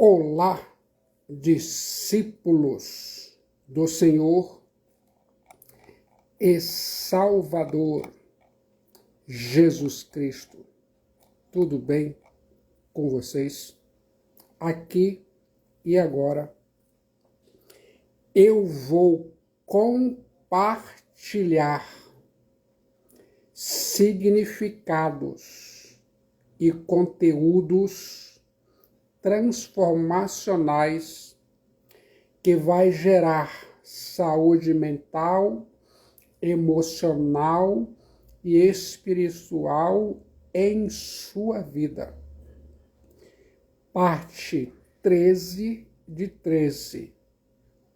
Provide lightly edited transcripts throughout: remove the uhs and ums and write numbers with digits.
Olá, discípulos do Senhor e Salvador Jesus Cristo. Tudo bem com vocês? Aqui e agora eu vou compartilhar significados e conteúdos transformacionais que vai gerar saúde mental, emocional e espiritual em sua vida. Parte 13 de 13.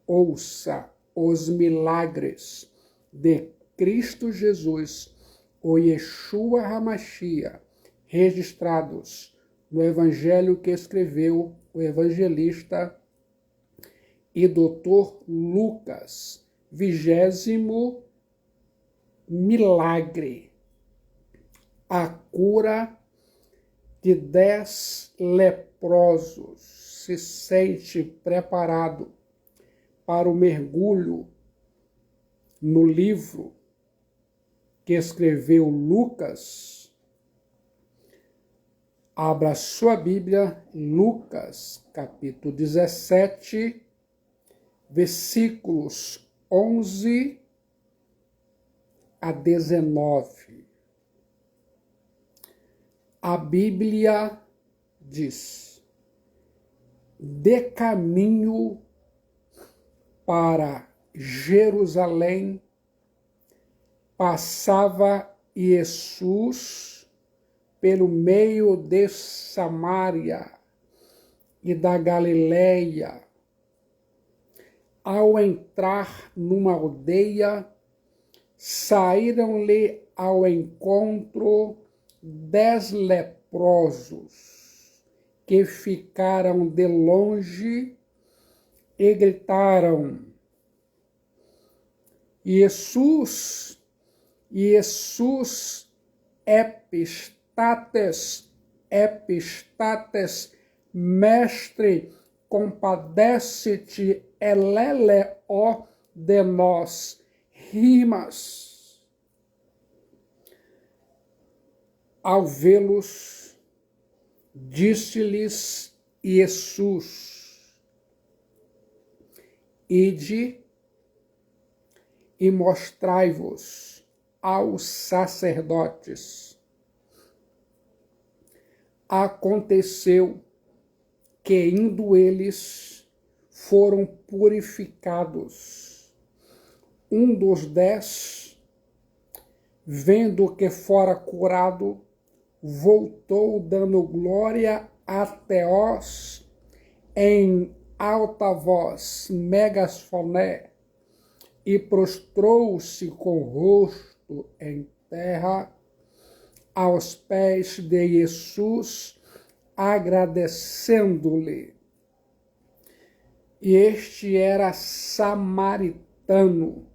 Ouça os milagres de Cristo Jesus, o Yeshua HaMashiach, registrados no Evangelho que escreveu o evangelista e doutor Lucas. 20º milagre: a cura de 10 leprosos. Se sente preparado para o mergulho no livro que escreveu Lucas? Abra sua Bíblia, Lucas, capítulo 17, versículos 11 a 19. A Bíblia diz: de caminho para Jerusalém, passava Jesus pelo meio de Samaria e da Galileia. Ao entrar numa aldeia, saíram-lhe ao encontro 10 leprosos, que ficaram de longe e gritaram: Jesus, epistates, mestre, compadece-te, elele-o de nós. Rimas. Ao vê-los, disse-lhes Jesus: ide e mostrai-vos aos sacerdotes. Aconteceu que, indo eles, foram purificados. Um dos 10, vendo que fora curado, voltou dando glória a Deus em alta voz, megafoné, e prostrou-se com o rosto em terra aos pés de Jesus, agradecendo-lhe. E este era samaritano.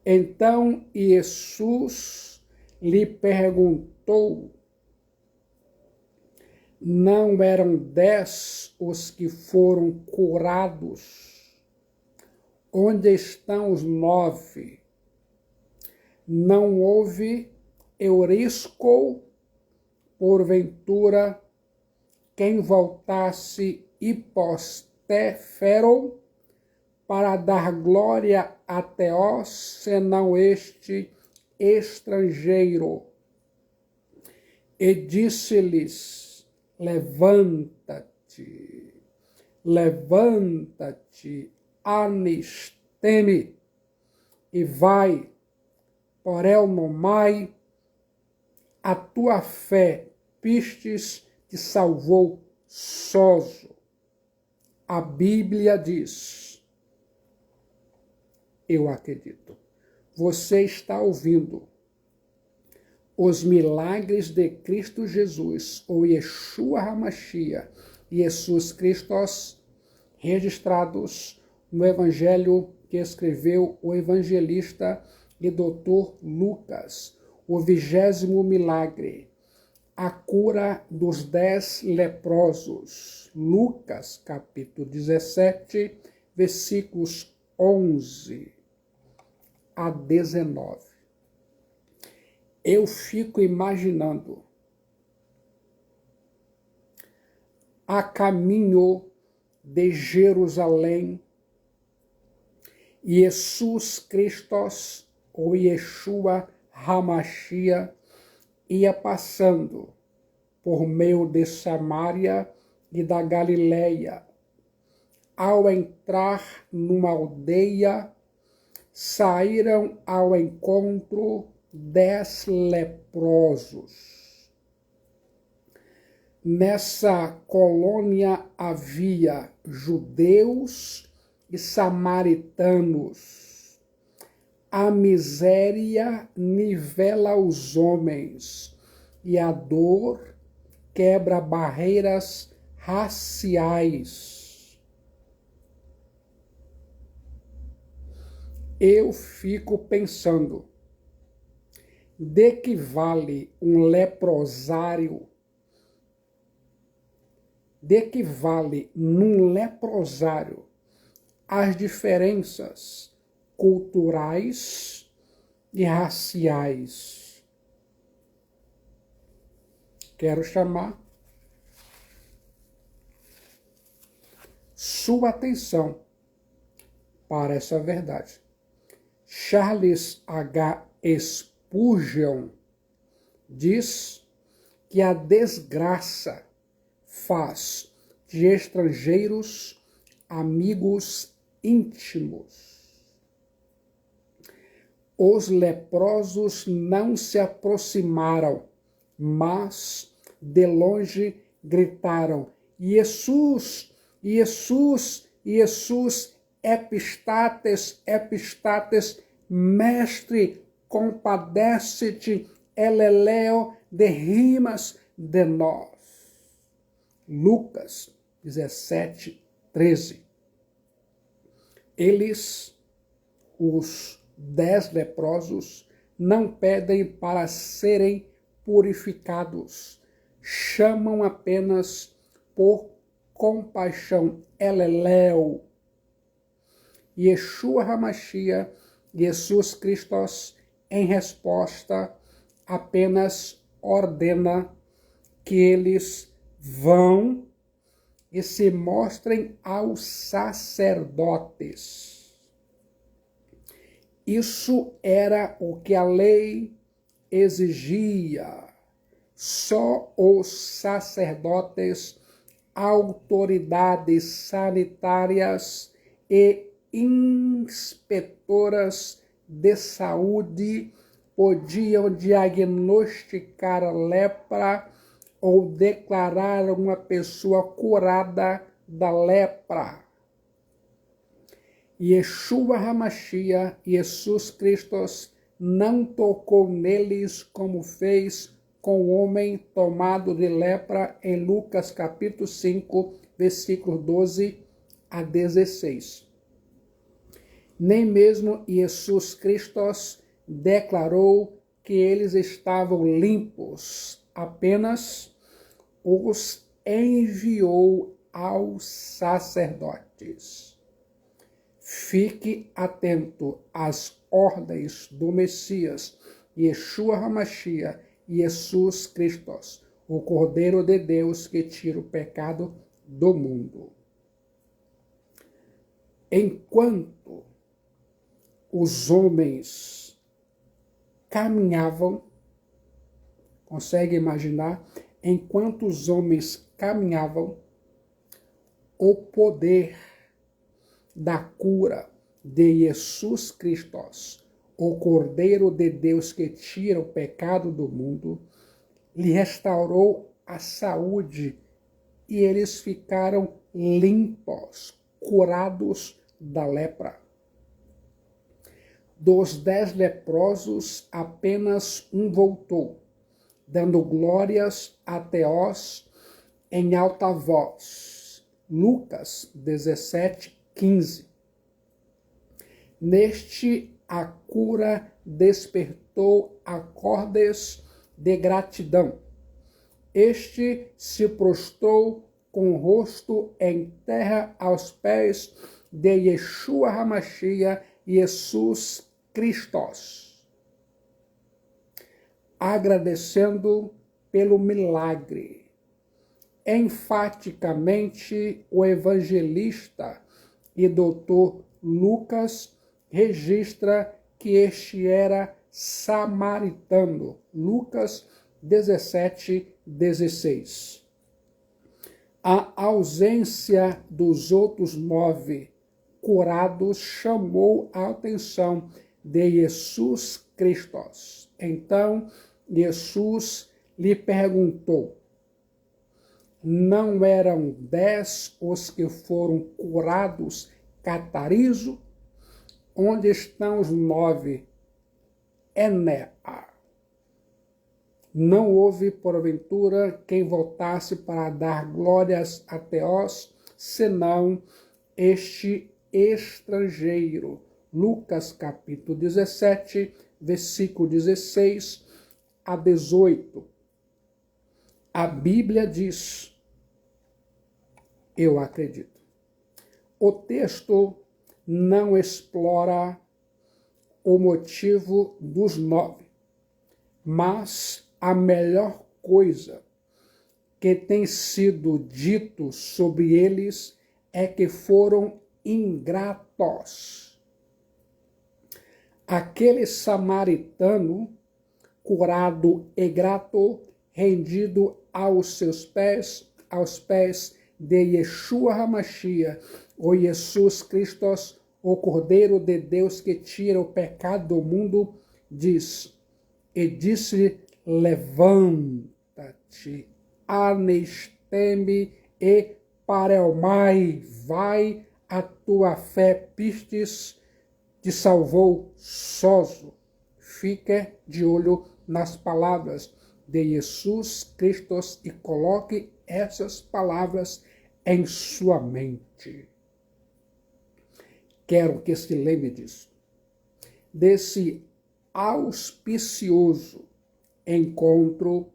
Então Jesus lhe perguntou: não eram 10 os que foram curados? Onde estão os 9? Não houve eurisco, porventura, quem voltasse hipostéfero para dar glória a Deus, senão este estrangeiro? E disse-lhes: levanta-te, anisteme, e vai, por elnomai, a tua fé, pistes, te salvou sozo. A Bíblia diz, eu acredito, você está ouvindo os milagres de Cristo Jesus, ou Yeshua HaMashiach, Jesus Christos, registrados no Evangelho que escreveu o evangelista e doutor Lucas, o 20º milagre: a cura dos 10 leprosos. Lucas, capítulo 17, versículos 11 a 19. Eu fico imaginando a caminho de Jerusalém, Jesus Cristo, ou Yeshua Hamashia, ia passando por meio de Samaria e da Galileia. Ao entrar numa aldeia, saíram ao encontro 10 leprosos. Nessa colônia havia judeus e samaritanos. A miséria nivela os homens e a dor quebra barreiras raciais. Eu fico pensando, de que vale um leprosário? De que vale num leprosário as diferenças culturais e raciais? Quero chamar sua atenção para essa verdade. Charles H. Spurgeon diz que a desgraça faz de estrangeiros amigos íntimos. Os leprosos não se aproximaram, mas de longe gritaram: Jesus, Jesus, Jesus, epistates, epistates, mestre, compadece-te, eleleo de rimas de nós. Lucas 17, 13. Eles, os 10 leprosos, não pedem para serem purificados, chamam apenas por compaixão, eleleu. Yeshua Hamashia, Jesus Cristo, em resposta, apenas ordena que eles vão e se mostrem aos sacerdotes. Isso era o que a lei exigia. Só os sacerdotes, autoridades sanitárias e inspetoras de saúde podiam diagnosticar a lepra ou declarar uma pessoa curada da lepra. Yeshua Hamashia, Jesus Cristo, não tocou neles como fez com o homem tomado de lepra em Lucas capítulo 5, versículos 12 a 16. Nem mesmo Jesus Cristo declarou que eles estavam limpos, apenas os enviou aos sacerdotes. Fique atento às ordens do Messias, Yeshua Hamashia, Jesus Cristo, o Cordeiro de Deus que tira o pecado do mundo. Enquanto os homens caminhavam, consegue imaginar? Enquanto os homens caminhavam, o poder da cura de Jesus Cristo, o Cordeiro de Deus que tira o pecado do mundo, lhe restaurou a saúde e eles ficaram limpos, curados da lepra. Dos 10 leprosos, apenas um voltou, dando glórias a Deus em alta voz. Lucas 17, 15. Neste, a cura despertou acordes de gratidão. Este se prostrou com o rosto em terra aos pés de Yeshua HaMashiach, Jesus Christos, agradecendo pelo milagre. Enfaticamente, o evangelista e doutor Lucas registra que este era samaritano. Lucas 17:16. A ausência dos outros 9 curados chamou a atenção de Jesus Christos. Então, Jesus lhe perguntou: não eram 10 os que foram curados catarizo? Onde estão os 9? Enea. Não houve, porventura, quem voltasse para dar glórias a Teós, senão este estrangeiro. Lucas capítulo 17, versículo 16 a 18. A Bíblia diz, eu acredito. O texto não explora o motivo dos 9, mas a melhor coisa que tem sido dito sobre eles é que foram ingratos. Aquele samaritano, curado e grato, rendido aos pés de Yeshua HaMashiach, o Jesus Christos, o Cordeiro de Deus que tira o pecado do mundo, diz, e disse: levanta-te, anesteme e parelmai, vai, a tua fé pistes, te salvou sozo. Fique de olho nas palavras de Jesus Cristo e coloque essas palavras em sua mente. Quero que se lembre disso. Desse auspicioso encontro,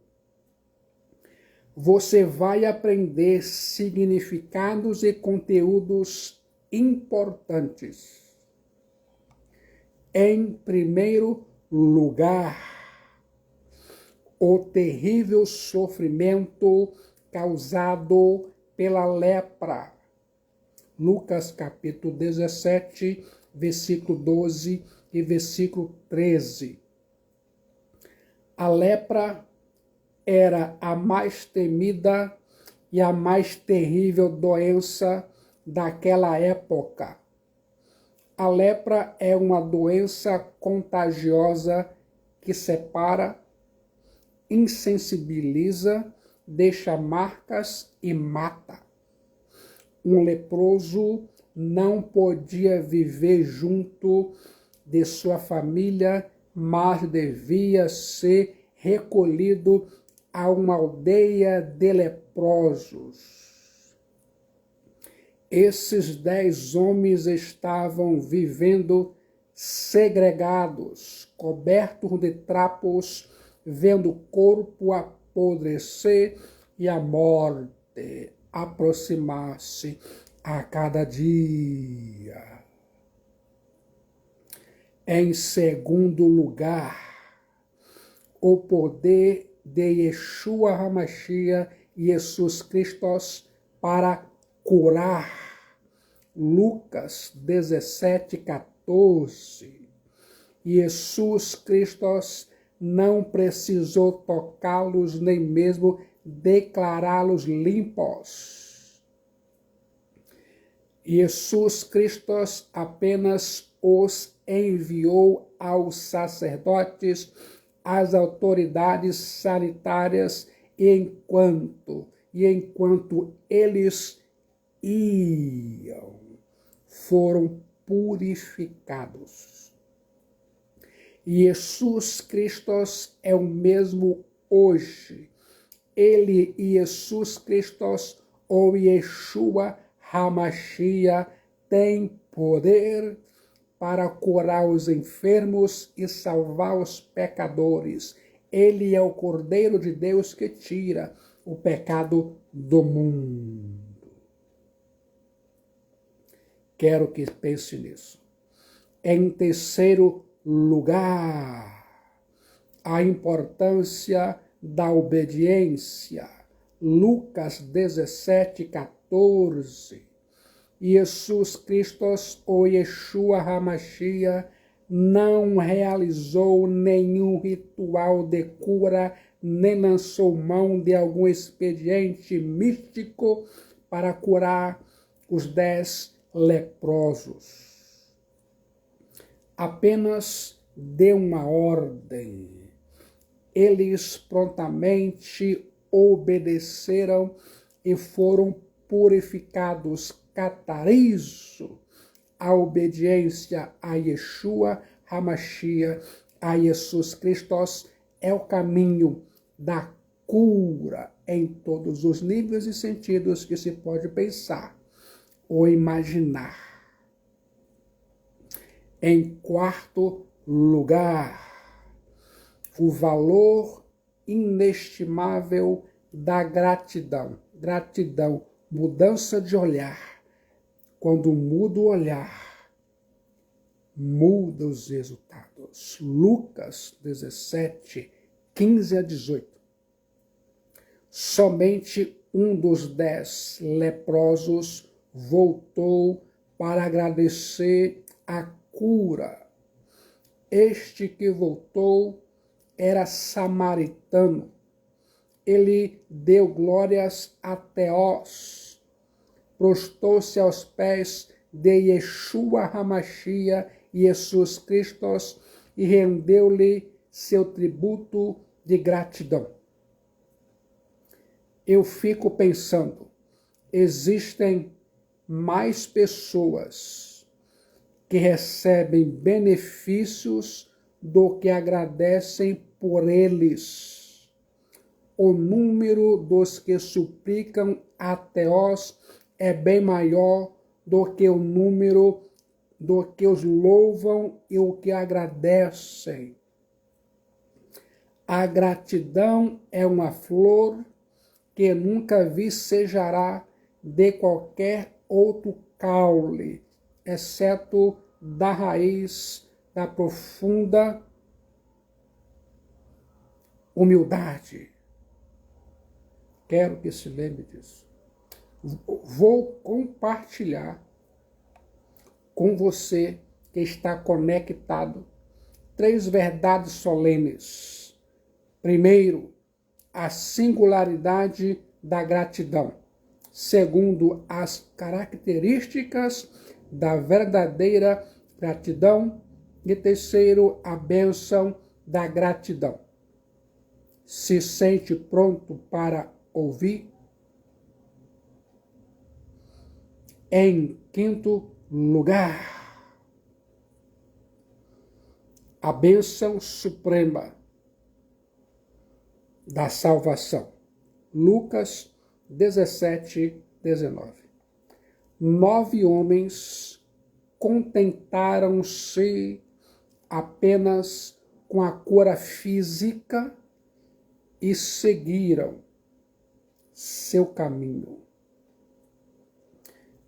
você vai aprender significados e conteúdos importantes. Em primeiro lugar, o terrível sofrimento causado pela lepra. Lucas capítulo 17, versículo 12 e versículo 13. A lepra era a mais temida e a mais terrível doença daquela época. A lepra é uma doença contagiosa que separa, insensibiliza, deixa marcas e mata. Um leproso não podia viver junto de sua família, mas devia ser recolhido a uma aldeia de leprosos. Esses 10 homens estavam vivendo segregados, cobertos de trapos, vendo o corpo apodrecer e a morte aproximar-se a cada dia. Em segundo lugar, o poder de Yeshua HaMashiach, Jesus Christos, para curar. Lucas 17:14. Jesus Christos não precisou tocá-los, nem mesmo declará-los limpos. Jesus Christos apenas os enviou aos sacerdotes, às autoridades sanitárias, e enquanto eles iam, foram purificados. Jesus Christos é o mesmo hoje. Ele e Jesus Christos, ou Yeshua HaMashiach, tem poder para curar os enfermos e salvar os pecadores. Ele é o Cordeiro de Deus que tira o pecado do mundo. Quero que pense nisso. Em terceiro lugar, a importância da obediência. Lucas 17:14. Jesus Cristo, ou Yeshua HaMashiach, não realizou nenhum ritual de cura, nem lançou mão de algum expediente místico para curar os 10 leprosos. Apenas deu uma ordem. Eles prontamente obedeceram e foram purificados. Catarizo a obediência a Yeshua HaMashiach, a Jesus Cristo, é o caminho da cura em todos os níveis e sentidos que se pode pensar ou imaginar. Em quarto lugar, o valor inestimável da gratidão. Gratidão, mudança de olhar. Quando muda o olhar, muda os resultados. Lucas 17:15-18. Somente um dos 10 leprosos voltou para agradecer a cura. Este que voltou era samaritano. Ele deu glórias a Teós, prostou-se aos pés de Yeshua HaMashiach, Jesus Cristo, e rendeu-lhe seu tributo de gratidão. Eu fico pensando, existem mais pessoas que recebem benefícios do que agradecem por eles. O número dos que suplicam a Teós é bem maior do que o número do que os louvam e o que agradecem. A gratidão é uma flor que nunca vicejará de qualquer outro caule, exceto da raiz da profunda humildade. Quero que se lembre disso. Vou compartilhar com você que está conectado 3 verdades solenes. Primeiro, a singularidade da gratidão. Segundo, as características da verdadeira gratidão. E terceiro, a bênção da gratidão. Se sente pronto para ouvir? Em quinto lugar, a bênção suprema da salvação. Lucas 17:19. 9 homens contentaram-se apenas com a cura física e seguiram seu caminho.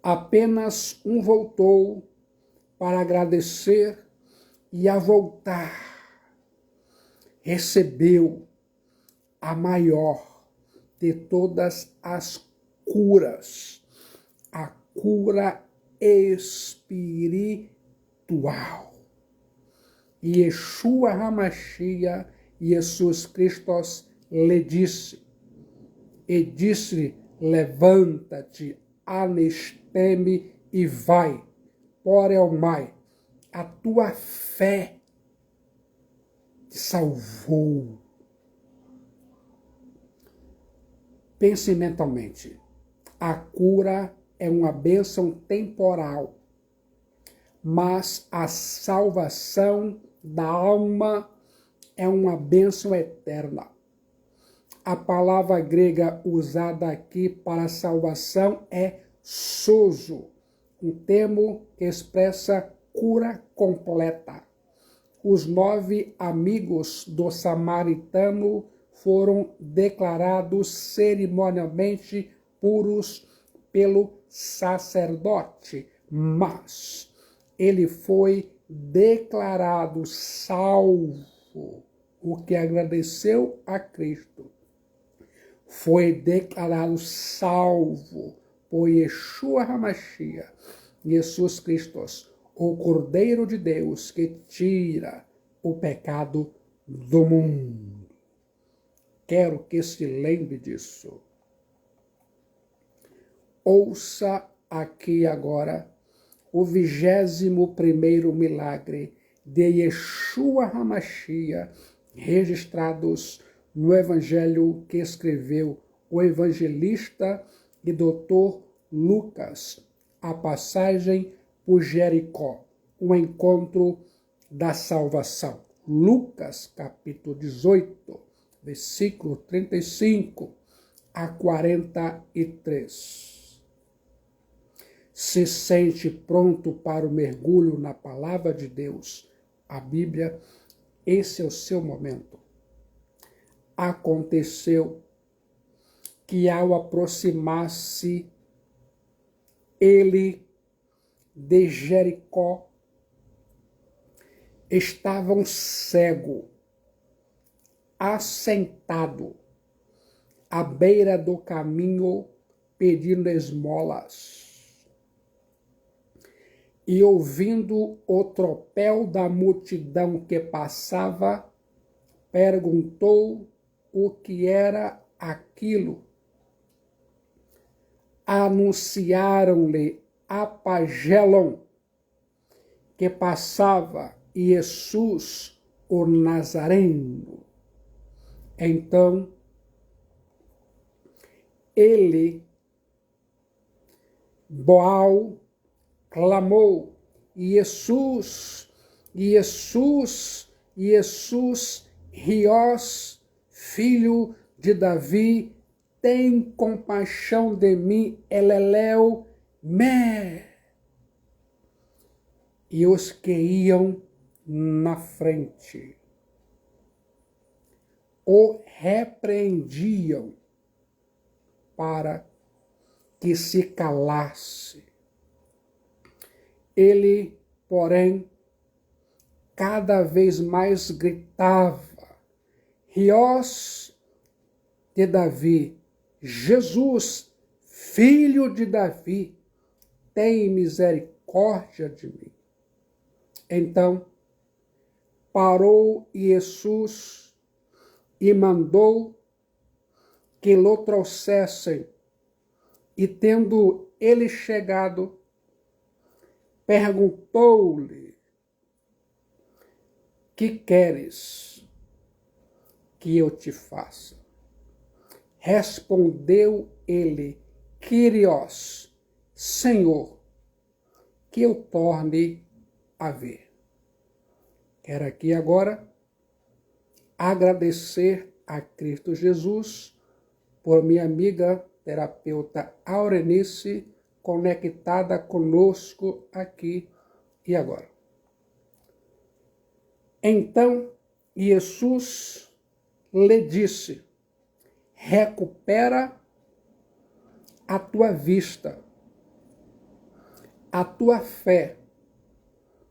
Apenas um voltou para agradecer e, a voltar, recebeu a maior de todas as curas, a cura espiritual. Yeshua HaMashiach, Jesus Cristo, lhe disse, levanta-te, anesteme e vai, porelmai, a tua fé te salvou. Pense mentalmente, a cura é uma bênção temporal, mas a salvação da alma é uma bênção eterna. A palavra grega usada aqui para salvação é sozo, um termo que expressa cura completa. Os 9 amigos do samaritano foram declarados cerimonialmente puros pelo sacerdote, mas ele foi declarado salvo, o que agradeceu a Cristo. Foi declarado salvo por Yeshua HaMashiach, Jesus Cristo, o Cordeiro de Deus que tira o pecado do mundo. Quero que se lembre disso. Ouça aqui agora o 21º milagre de Yeshua HaMashiach, registrados no Evangelho que escreveu o evangelista e doutor Lucas, a passagem por Jericó, o encontro da salvação. Lucas, capítulo 18, versículo 35 a 43. Se sente pronto para o mergulho na palavra de Deus, a Bíblia, esse é o seu momento. Aconteceu que ao aproximar-se ele de Jericó, estava um cego, assentado à beira do caminho, pedindo esmolas. E ouvindo o tropel da multidão que passava, perguntou o que era aquilo. Anunciaram-lhe a pagélon que passava Jesus, o Nazareno. Então, ele, Boal, clamou: Jesus, Jesus, Jesus, Riós, filho de Davi, tem compaixão de mim, Eleleu, me. E os que iam na frente o repreendiam para que se calasse. Ele, porém, cada vez mais gritava: Riós de Davi, Jesus, filho de Davi, tem misericórdia de mim. Então, parou Jesus e mandou que o trouxessem. E tendo ele chegado, perguntou-lhe: que queres que eu te faça? Respondeu ele: Kyrios, Senhor, que eu torne a ver. Quero aqui agora agradecer a Cristo Jesus por minha amiga terapeuta Aurenice, conectada conosco aqui e agora. Então, Jesus lhe disse: recupera a tua vista, a tua fé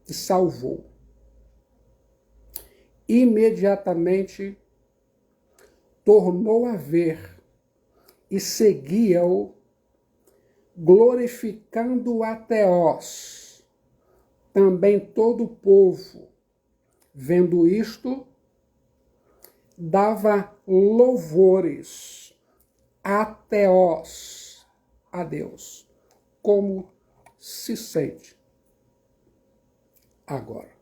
te salvou. Imediatamente tornou a ver e seguia-o, glorificando a Theós. Também todo o povo, vendo isto, dava louvores a Theós, a Deus. Como se sente agora?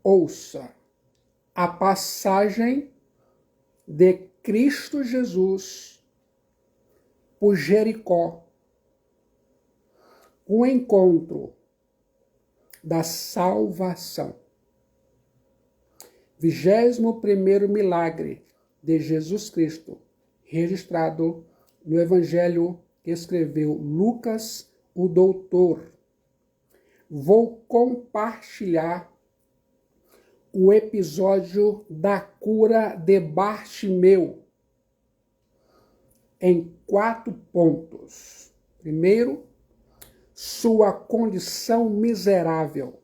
Ouça a passagem de Cristo Jesus por Jericó, o encontro da salvação. 21º milagre de Jesus Cristo, registrado no Evangelho que escreveu Lucas, o doutor. Vou compartilhar o episódio da cura de Bartimeu em 4 pontos. Primeiro, sua condição miserável.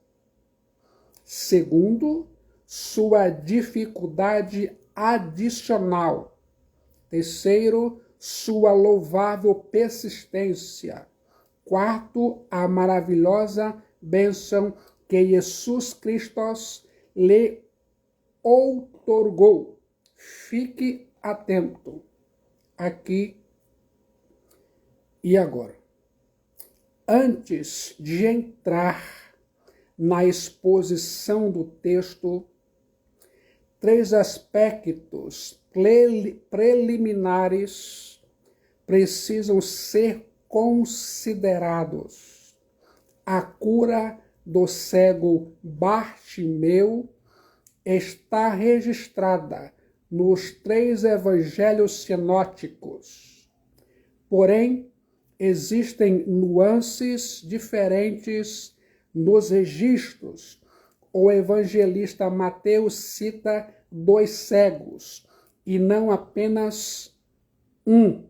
Segundo, sua dificuldade adicional. Terceiro, sua louvável persistência. Quarto, a maravilhosa bênção que Jesus Cristo lhe outorgou. Fique atento aqui e agora. Antes de entrar na exposição do texto, 3 aspectos preliminares precisam ser considerados. A cura do cego Bartimeu está registrada nos 3 evangelhos sinóticos. Porém, existem nuances diferentes nos registros. O evangelista Mateus cita 2 cegos e não apenas um.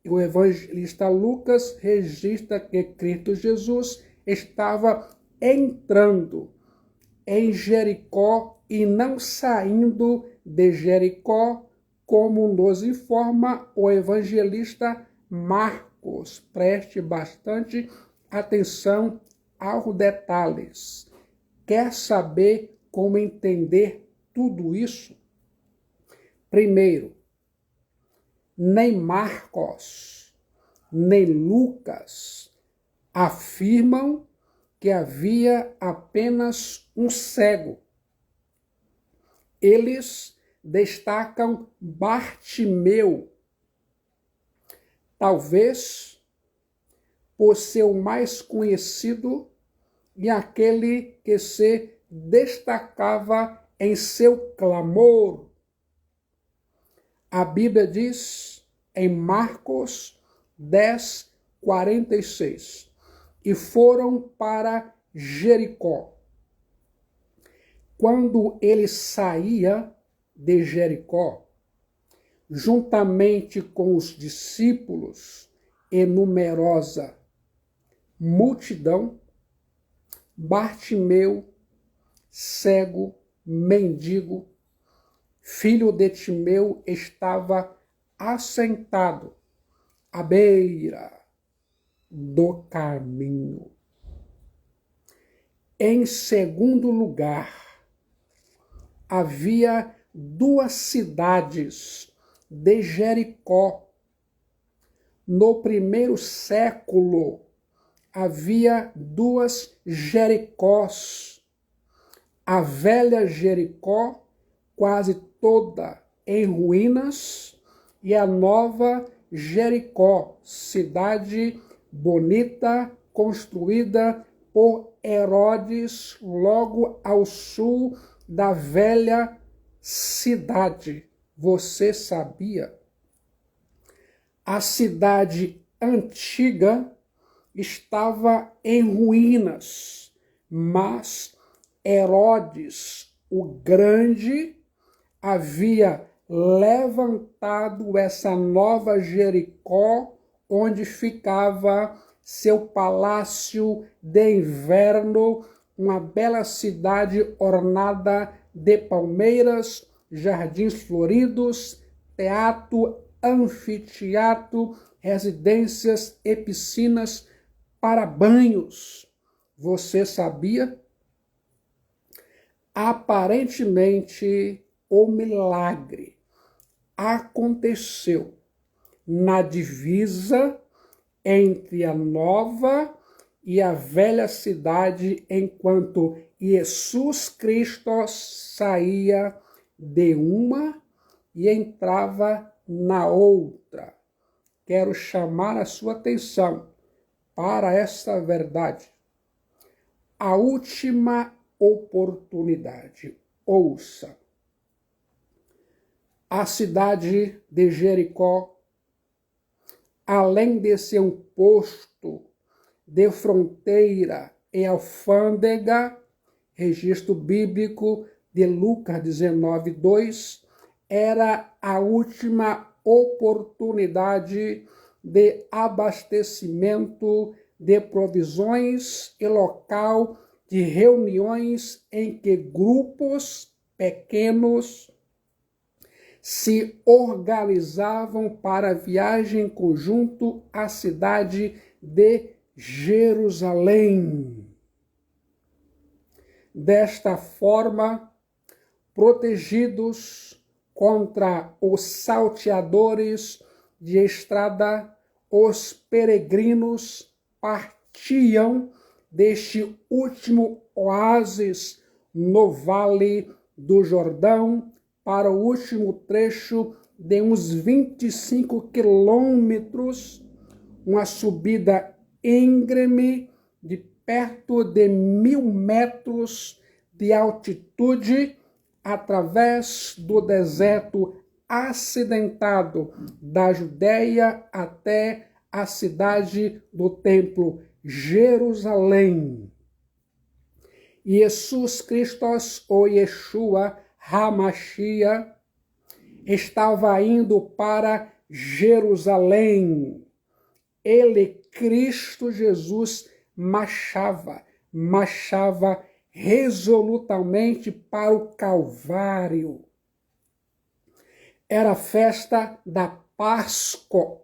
O evangelista Lucas registra que Cristo Jesus estava entrando em Jericó e não saindo de Jericó, como nos informa o evangelista Marcos. Preste bastante atenção aos detalhes. Quer saber como entender tudo isso? Primeiro, nem Marcos, nem Lucas afirmam que havia apenas um cego. Eles destacam Bartimeu, talvez por ser o mais conhecido e aquele que se destacava em seu clamor. A Bíblia diz em Marcos 10:46, e foram para Jericó. Quando ele saía de Jericó, juntamente com os discípulos e numerosa multidão, Bartimeu, cego, mendigo, filho de Timeu, estava assentado à beira do caminho. Em segundo lugar, havia 2 cidades de Jericó. No primeiro século, havia 2 Jericós. A velha Jericó, quase toda em ruínas, e a nova Jericó, cidade bonita, construída por Herodes, logo ao sul da velha cidade. Você sabia? A cidade antiga estava em ruínas, mas Herodes, o Grande, havia levantado essa nova Jericó, onde ficava seu palácio de inverno, uma bela cidade ornada de palmeiras, jardins floridos, teatro, anfiteatro, residências e piscinas para banhos. Você sabia? Aparentemente, o milagre aconteceu na divisa entre a nova e a velha cidade, enquanto Jesus Cristo saía de uma e entrava na outra. Quero chamar a sua atenção para esta verdade. A última oportunidade. Ouça. A cidade de Jericó, além de ser um posto de fronteira e alfândega, registro bíblico, de Lucas 19:2, era a última oportunidade de abastecimento de provisões e local de reuniões em que grupos pequenos se organizavam para viagem em conjunto à cidade de Jerusalém. Desta forma, protegidos contra os salteadores de estrada, os peregrinos partiam deste último oásis no Vale do Jordão para o último trecho de uns 25 quilômetros, uma subida íngreme de perto de 1.000 metros de altitude, através do deserto acidentado da Judéia até a cidade do templo, Jerusalém. Jesus Cristo, ou Yeshua HaMashiach, estava indo para Jerusalém. Ele, Cristo Jesus, marchava resolutamente para o Calvário. Era a festa da Páscoa.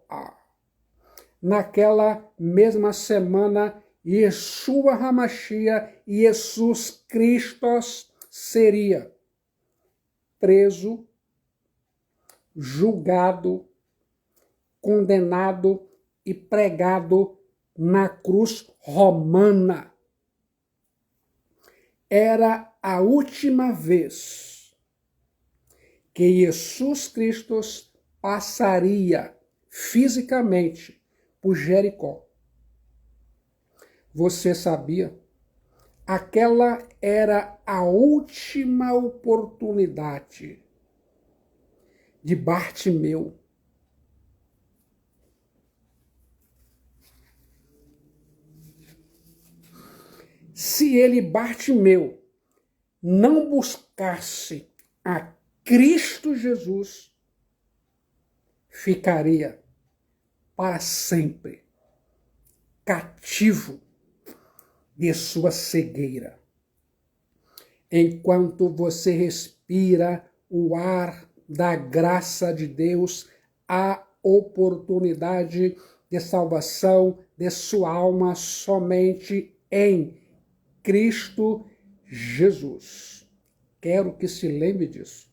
Naquela mesma semana, Yeshua HaMashiach, Jesus Cristo, seria preso, julgado, condenado e pregado na cruz romana. Era a última vez que Jesus Cristo passaria fisicamente por Jericó. Você sabia? Aquela era a última oportunidade de Bartimeu se ele, Bartimeu, não buscasse a Cristo Jesus, ficaria para sempre cativo de sua cegueira. Enquanto você respira o ar da graça de Deus, há oportunidade de salvação de sua alma somente em Cristo Jesus. Quero que se lembre disso.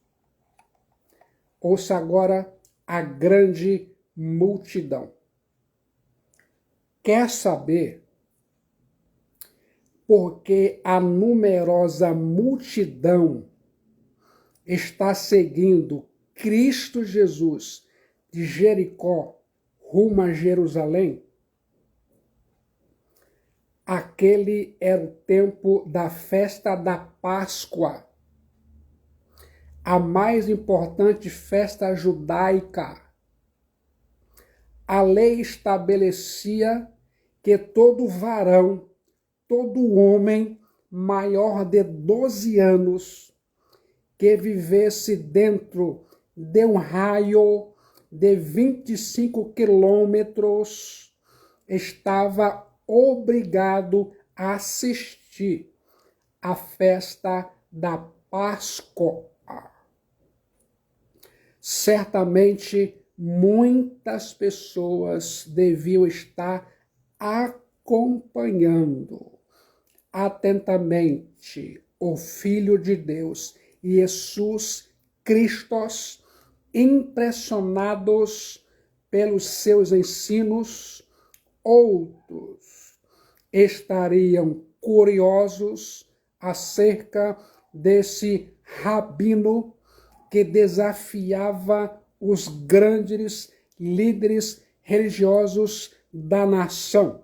Ouça agora a grande multidão. Quer saber por que a numerosa multidão está seguindo Cristo Jesus de Jericó rumo a Jerusalém? Aquele era o tempo da festa da Páscoa, a mais importante festa judaica. A lei estabelecia que todo varão, todo homem maior de 12 anos que vivesse dentro de um raio de 25 quilômetros estava obrigado a assistir à festa da Páscoa. Certamente muitas pessoas deviam estar acompanhando atentamente o Filho de Deus, Jesus Cristo, impressionados pelos seus ensinos. Outros estariam curiosos acerca desse rabino que desafiava os grandes líderes religiosos da nação.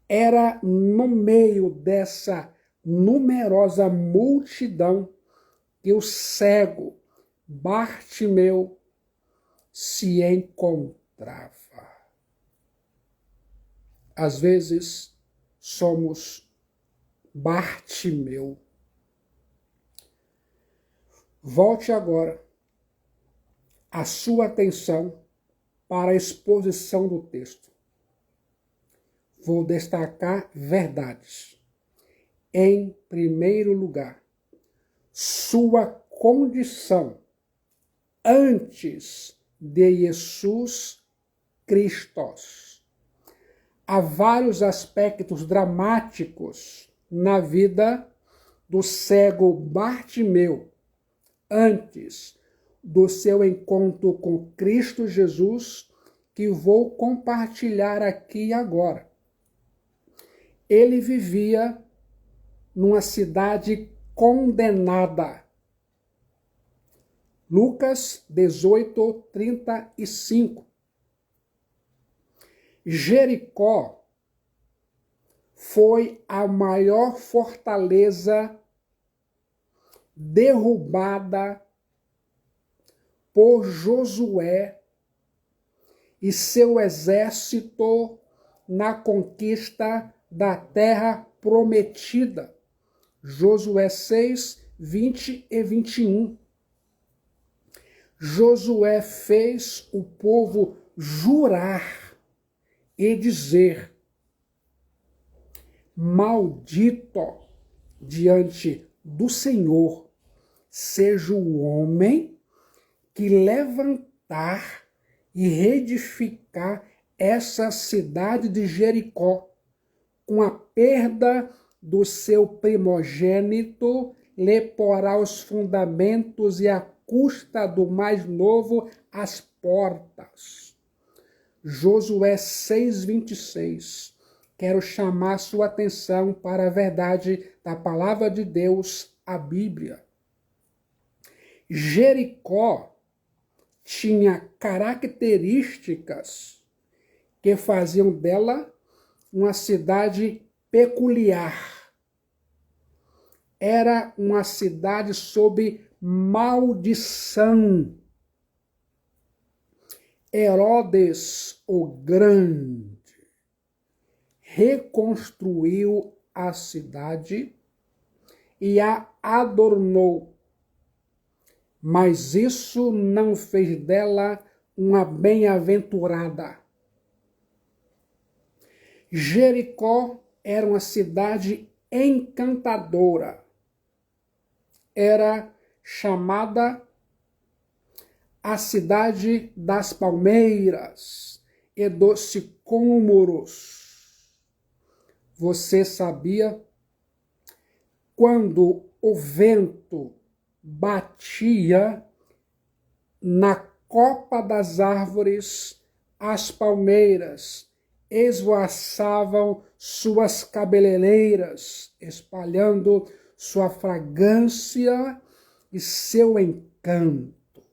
Era no meio dessa numerosa multidão que o cego Bartimeu se encontrava. Às vezes somos Bartimeu. Volte agora a sua atenção para a exposição do texto. Vou destacar verdades. Em primeiro lugar, sua condição antes de Jesus Cristo. Há vários aspectos dramáticos na vida do cego Bartimeu antes do seu encontro com Cristo Jesus, que vou compartilhar aqui agora. Ele vivia numa cidade condenada. Lucas 18:35. Jericó foi a maior fortaleza derrubada por Josué e seu exército na conquista da terra prometida. Josué 6:20 e 21. Josué fez o povo jurar e dizer: maldito diante do Senhor seja o homem que levantar e reedificar essa cidade de Jericó, com a perda do seu primogênito, lhe porá os fundamentos e a custa do mais novo as portas. Josué 6:26. Quero chamar sua atenção para a verdade da palavra de Deus, a Bíblia. Jericó tinha características que faziam dela uma cidade peculiar. Era uma cidade sob maldição. Herodes o Grande reconstruiu a cidade e a adornou, mas isso não fez dela uma bem-aventurada. Jericó era uma cidade encantadora. Era chamada a cidade das palmeiras e dos sicômoros. Você sabia? Quando o vento batia na copa das árvores, as palmeiras esvoaçavam suas cabeleireiras, espalhando sua fragrância e seu encanto.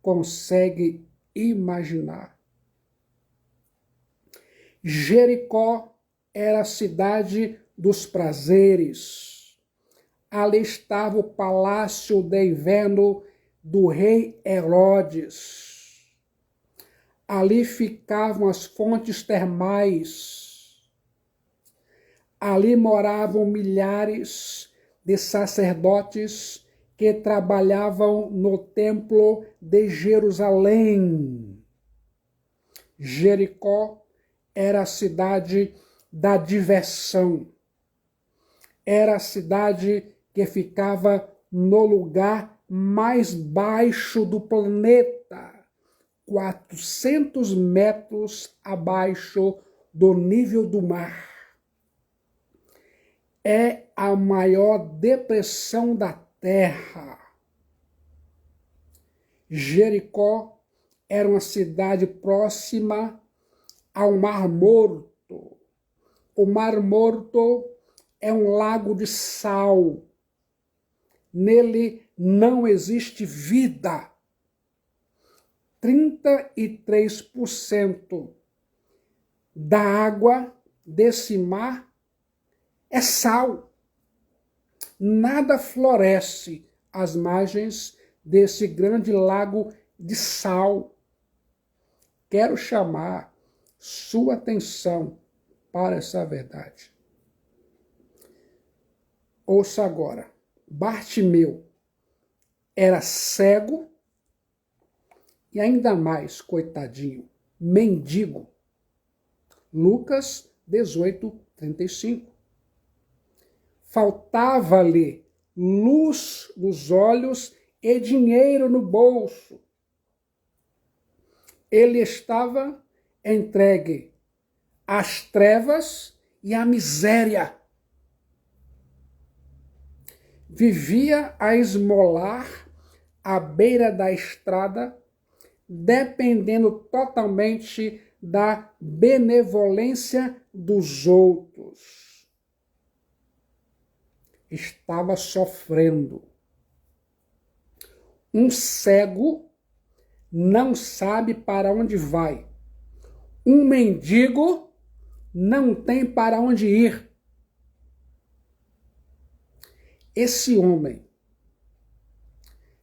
Consegue imaginar? Jericó era a cidade dos prazeres. Ali estava o palácio de inverno do rei Herodes. Ali ficavam as fontes termais. Ali moravam milhares de sacerdotes que trabalhavam no templo de Jerusalém. Jericó era a cidade da diversão. Era a cidade que ficava no lugar mais baixo do planeta, 400 metros abaixo do nível do mar. É a maior depressão da terra. Jericó era uma cidade próxima ao Mar Morto. O Mar Morto é um lago de sal. Nele não existe vida. 33% da água desse mar é sal. Nada floresce às margens desse grande lago de sal. Quero chamar sua atenção para essa verdade. Ouça agora. Bartimeu era cego e ainda mais, coitadinho, mendigo. Lucas 18, 35. Faltava-lhe luz nos olhos e dinheiro no bolso. Ele estava entregue às trevas e à miséria. Vivia a esmolar à beira da estrada, dependendo totalmente da benevolência dos outros. Estava sofrendo. Um cego não sabe para onde vai. Um mendigo não tem para onde ir. Esse homem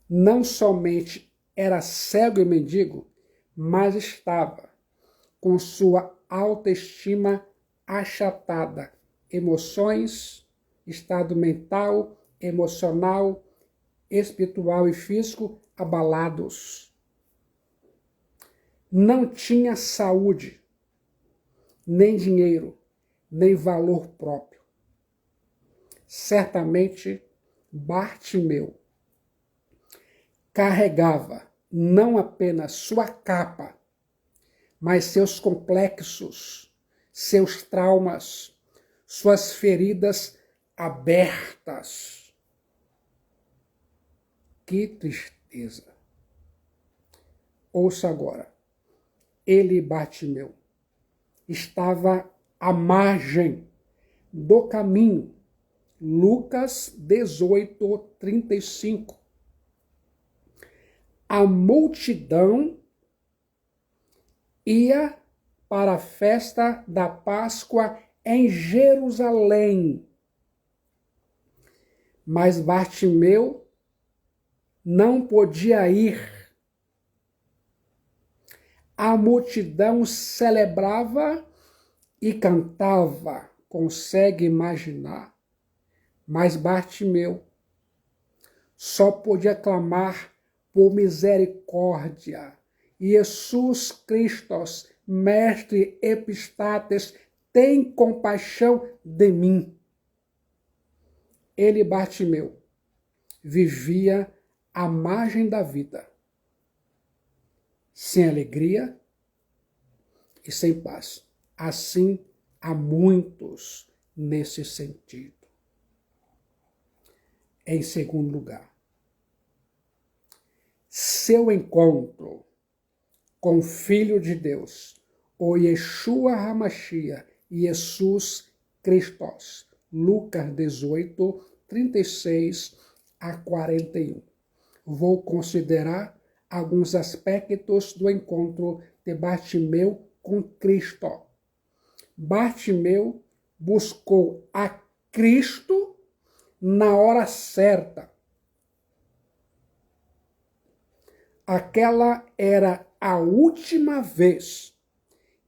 não somente era cego e mendigo, mas estava com sua autoestima achatada, emoções, estado mental, emocional, espiritual e físico abalados. Não tinha saúde, nem dinheiro, nem valor próprio. Certamente Bartimeu carregava não apenas sua capa, mas seus complexos, seus traumas, suas feridas abertas. Que tristeza! Ouça agora. Ele, Bartimeu, estava à margem do caminho. Lucas 18, 35. A multidão ia para a festa da Páscoa em Jerusalém. Mas Bartimeu não podia ir. A multidão celebrava e cantava, consegue imaginar. Mas Bartimeu só podia clamar por misericórdia. Jesus Cristo, Mestre Epistates, tem compaixão de mim. Ele, Bartimeu, vivia à margem da vida, sem alegria e sem paz. Assim, há muitos nesse sentido. Em segundo lugar, seu encontro com o Filho de Deus, o Yeshua HaMashiach, Jesus Cristo. Lucas 18, 36 a 41. Vou considerar alguns aspectos do encontro de Bartimeu com Cristo. Bartimeu buscou a Cristo na hora certa. Aquela era a última vez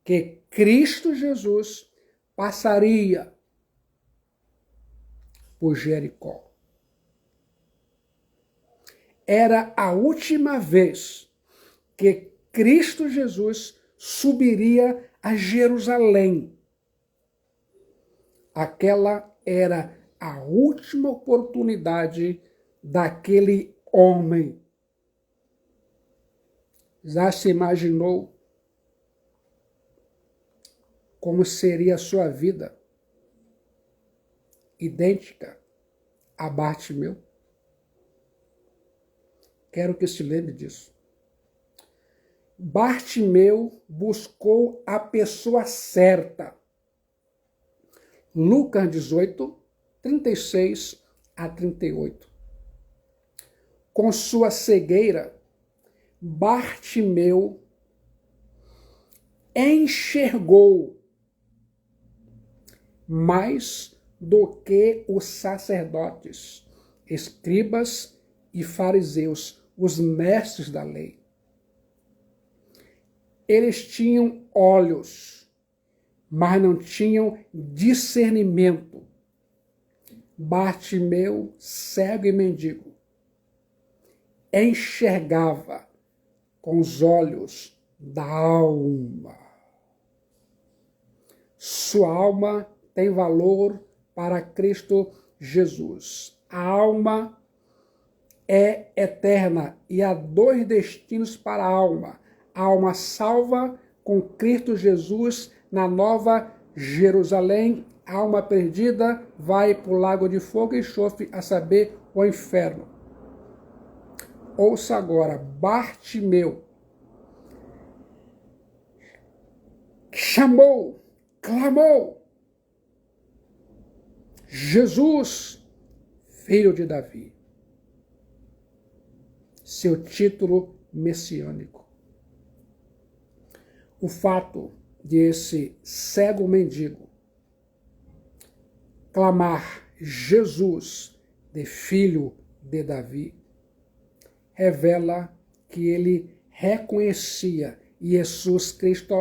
que Cristo Jesus passaria por Jericó. Era a última vez que Cristo Jesus subiria a Jerusalém. Aquela era a última oportunidade daquele homem. Já se imaginou como seria a sua vida idêntica a Bartimeu? Quero que se lembre disso. Bartimeu buscou a pessoa certa. Lucas 18, 36 a 38. Com sua cegueira, Bartimeu enxergou mais do que os sacerdotes, escribas e fariseus, os mestres da lei. Eles tinham olhos, mas não tinham discernimento. Bartimeu, cego e mendigo, enxergava com os olhos da alma. Sua alma tem valor para Cristo Jesus. A alma é eterna e há dois destinos para a alma. A alma salva com Cristo Jesus na Nova Jerusalém. A alma perdida vai para o lago de fogo e enxofre, a saber, o inferno. Ouça agora, Bartimeu chamou, clamou: Jesus, filho de Davi. Seu título messiânico. O fato de esse cego mendigo clamar Jesus, de filho de Davi, revela que ele reconhecia Jesus Cristo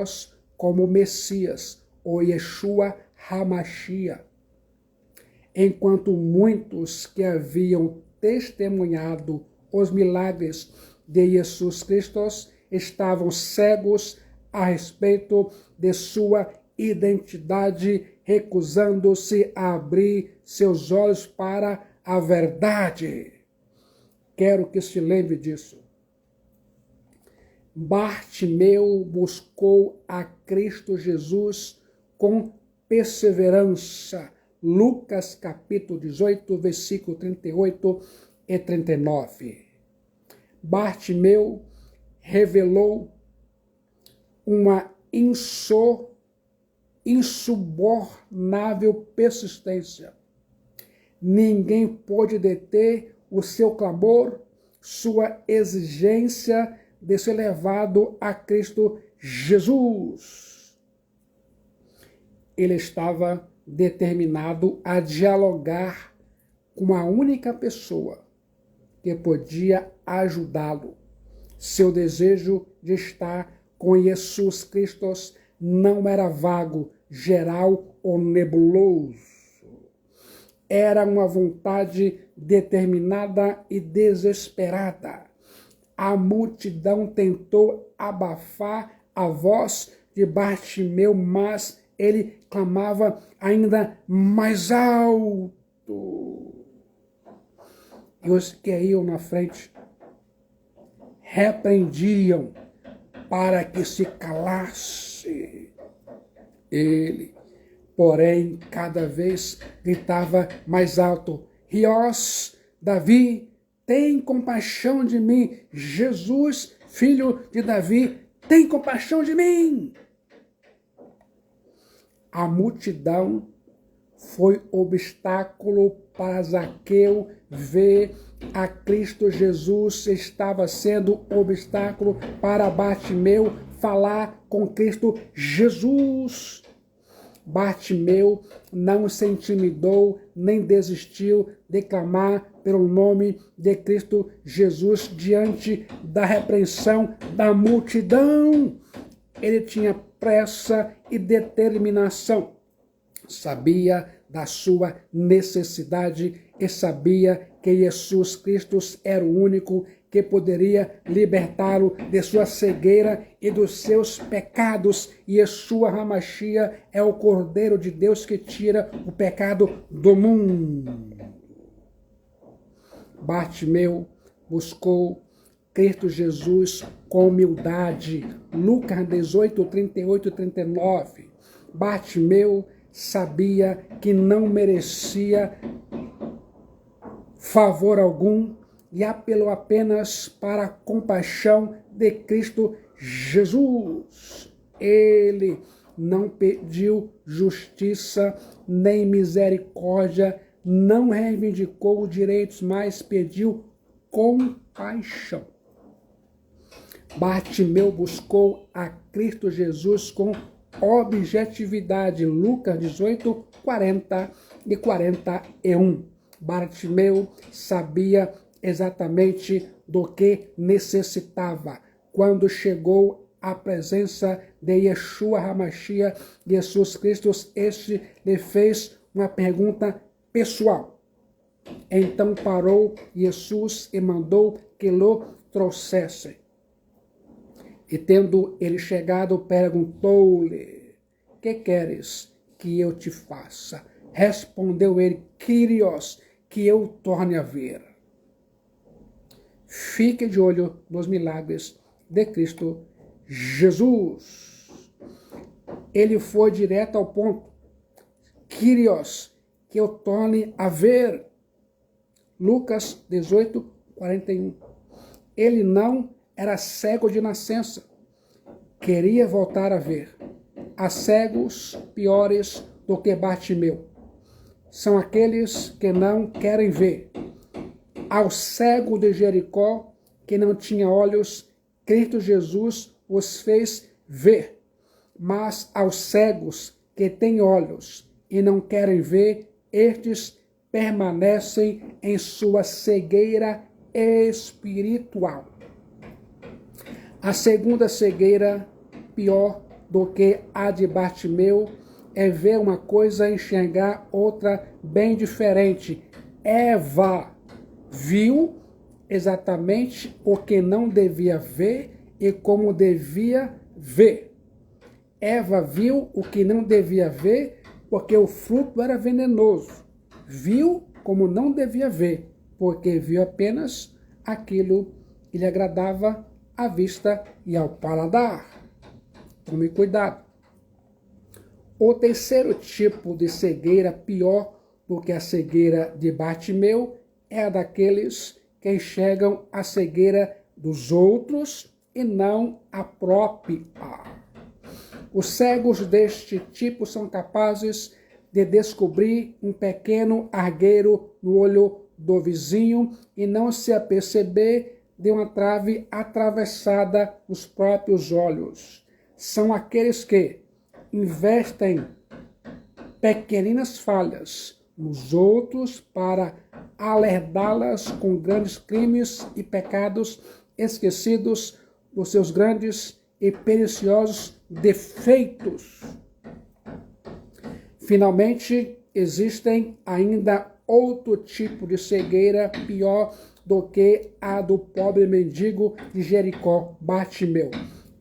como Messias, ou Yeshua HaMashiach, enquanto muitos que haviam testemunhado os milagres de Jesus Cristo estavam cegos a respeito de sua identidade, recusando-se a abrir seus olhos para a verdade. Quero que se lembre disso. Bartimeu buscou a Cristo Jesus com perseverança. Lucas capítulo 18, versículo 38 e 39. Bartimeu revelou uma insubornável persistência. Ninguém pôde deter o seu clamor, sua exigência de ser levado a Cristo Jesus. Ele estava determinado a dialogar com uma única pessoa que podia ajudá-lo. Seu desejo de estar com Jesus Cristo não era vago, geral ou nebuloso. Era uma vontade determinada e desesperada. A multidão tentou abafar a voz de Bartimeu, mas ele clamava ainda mais alto. E os que iam na frente repreendiam para que se calasse. Ele, porém, cada vez gritava mais alto: Riós, Davi, tem compaixão de mim. Jesus, filho de Davi, tem compaixão de mim. A multidão foi obstáculo para Zaqueu ver a Cristo Jesus, estava sendo obstáculo para Bartimeu falar com Cristo Jesus. Bartimeu não se intimidou nem desistiu de clamar pelo nome de Cristo Jesus diante da repreensão da multidão. Ele tinha pressa e determinação. Sabia da sua necessidade e sabia que Jesus Cristo era o único que poderia libertá-lo de sua cegueira e dos seus pecados. E Yeshua HaMashiach é o Cordeiro de Deus que tira o pecado do mundo. Bartimeu buscou Cristo Jesus com humildade. Lucas 18, 38 e 39. Bartimeu sabia que não merecia favor algum e apelou apenas para a compaixão de Cristo Jesus. Ele não pediu justiça nem misericórdia, não reivindicou direitos, mas pediu compaixão. Bartimeu buscou a Cristo Jesus com objetividade. Lucas 18, 40 e 41. Bartimeu sabia exatamente do que necessitava. Quando chegou à presença de Yeshua HaMashiach, Jesus Cristo, este lhe fez uma pergunta pessoal. Então parou Jesus e mandou que lhe trouxessem. E tendo ele chegado, perguntou-lhe: que queres que eu te faça? Respondeu ele: Kyrios, que eu torne a ver. Fique de olho nos milagres de Cristo Jesus. Ele foi direto ao ponto. Kyrios, que eu torne a ver. Lucas 18, 41. Ele não era cego de nascença. Queria voltar a ver. Há cegos piores do que Bartimeu. São aqueles que não querem ver. Ao cego de Jericó, que não tinha olhos, Cristo Jesus os fez ver. Mas aos cegos que têm olhos e não querem ver, estes permanecem em sua cegueira espiritual. A segunda cegueira, pior do que a de Bartimeu, é ver uma coisa e enxergar outra bem diferente. Eva viu exatamente o que não devia ver e como devia ver. Eva viu o que não devia ver porque o fruto era venenoso. Viu como não devia ver, porque viu apenas aquilo que lhe agradava à vista e ao paladar. Tome cuidado. O terceiro tipo de cegueira, pior do que a cegueira de Bartimeu, é a daqueles que enxergam a cegueira dos outros e não a própria. Os cegos deste tipo são capazes de descobrir um pequeno argueiro no olho do vizinho e não se aperceber de uma trave atravessada nos próprios olhos. São aqueles que investem pequeninas falhas nos outros para alertá-las com grandes crimes e pecados, esquecidos dos seus grandes e perniciosos defeitos. Finalmente, existem ainda outro tipo de cegueira pior do que a do pobre mendigo de Jericó, Bartimeu.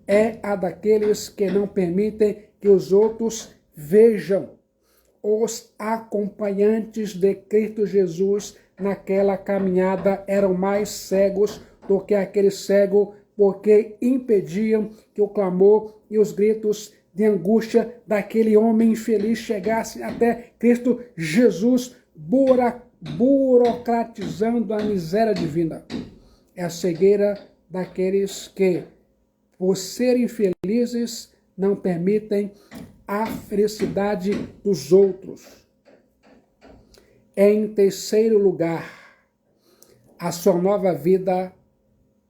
É a daqueles que não permitem que os outros vejam. Os acompanhantes de Cristo Jesus naquela caminhada eram mais cegos do que aquele cego, porque impediam que o clamor e os gritos de angústia daquele homem infeliz chegassem até Cristo Jesus, burocratizando a miséria divina. É a cegueira daqueles que, por serem felizes, não permitem a felicidade dos outros. Em terceiro lugar, a sua nova vida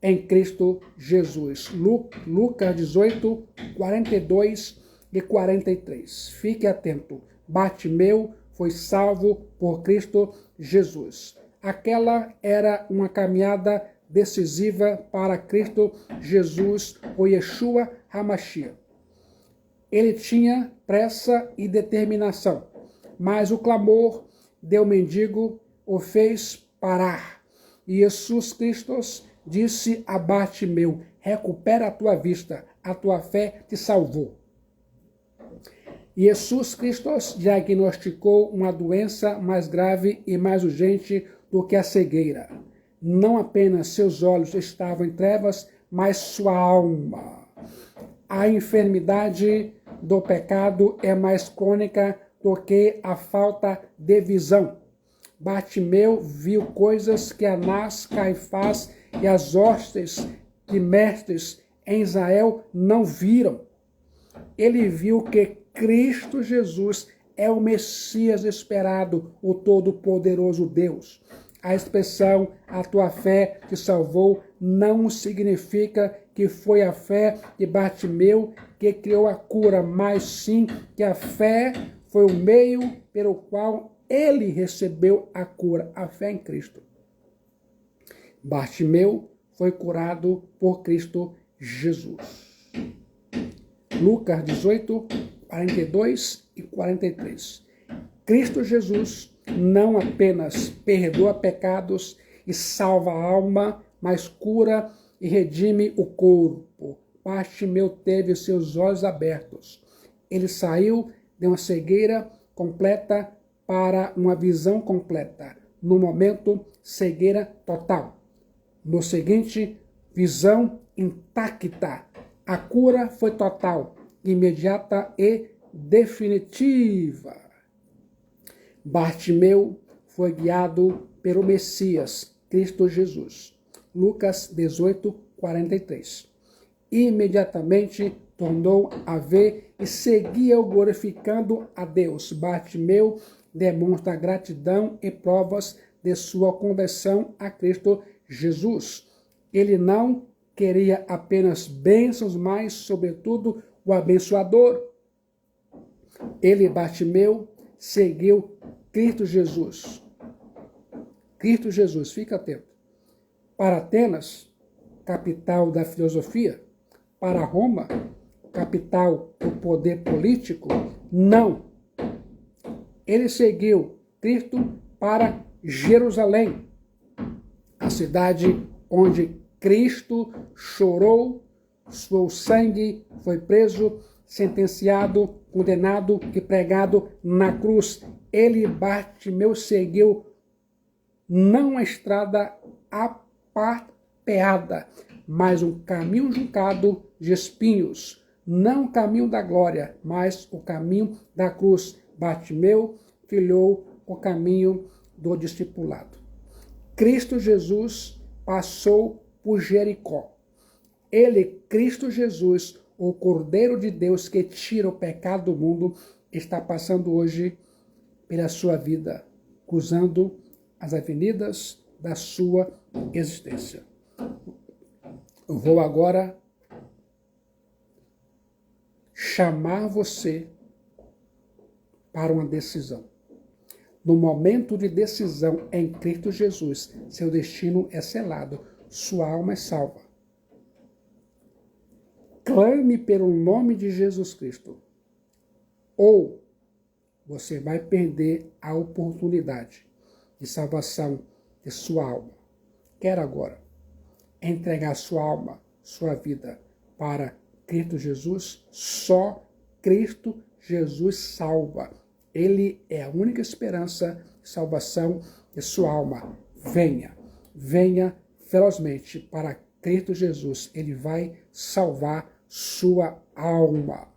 em Cristo Jesus. Lucas 18, 42 e 43. Fique atento. Bartimeu foi salvo por Cristo Jesus. Aquela era uma caminhada decisiva para Cristo Jesus, o Yeshua HaMashiach. Ele tinha pressa e determinação, mas o clamor do mendigo o fez parar. E Jesus Cristo disse a Bartimeu: recupera a tua vista, a tua fé te salvou. E Jesus Cristo diagnosticou uma doença mais grave e mais urgente do que a cegueira. Não apenas seus olhos estavam em trevas, mas sua alma. A enfermidade do pecado é mais crônica do que a falta de visão. Bartimeu viu coisas que Anás, Caifás e as hostes de mestres em Israel não viram. Ele viu que Cristo Jesus é o Messias esperado, o Todo-Poderoso Deus. A expressão "a tua fé te salvou" não significa que foi a fé de Bartimeu que criou a cura, mas sim que a fé foi o meio pelo qual ele recebeu a cura, a fé em Cristo. Bartimeu foi curado por Cristo Jesus. Lucas 18, 42 e 43. Cristo Jesus não apenas perdoa pecados e salva a alma, mas cura e redime o corpo. Bartimeu teve os seus olhos abertos. Ele saiu de uma cegueira completa para uma visão completa. No momento, cegueira total. No seguinte, visão intacta. A cura foi total, imediata e definitiva. Bartimeu foi guiado pelo Messias, Cristo Jesus. Lucas 18, 43. Imediatamente tornou a ver e seguia-o glorificando a Deus. Bartimeu demonstra gratidão e provas de sua conversão a Cristo Jesus. Ele não queria apenas bênçãos, mas, sobretudo, o abençoador. Ele, Bartimeu, seguiu Cristo Jesus. Cristo Jesus, fica atento. Para Atenas, capital da filosofia, para Roma, capital do poder político, não. Ele seguiu Cristo para Jerusalém, a cidade onde Cristo chorou, suou sangue, foi preso, sentenciado, condenado e pregado na cruz. Ele, Bartimeu, seguiu não a estrada aparteada, mas um caminho juncado de espinhos. Não o caminho da glória, mas o caminho da cruz. Bartimeu trilhou o caminho do discipulado. Cristo Jesus passou por Jericó. Ele, Cristo Jesus, o Cordeiro de Deus que tira o pecado do mundo, está passando hoje pela sua vida, cruzando as avenidas da sua existência. Eu vou agora chamar você para uma decisão. No momento de decisão em Cristo Jesus, seu destino é selado, sua alma é salva. Clame pelo nome de Jesus Cristo, ou você vai perder a oportunidade de salvação de sua alma. Quer agora entregar sua alma, sua vida para Cristo Jesus? Só Cristo Jesus salva. Ele é a única esperança de salvação de sua alma. Venha, venha ferozmente para Cristo Jesus. Ele vai salvar sua alma.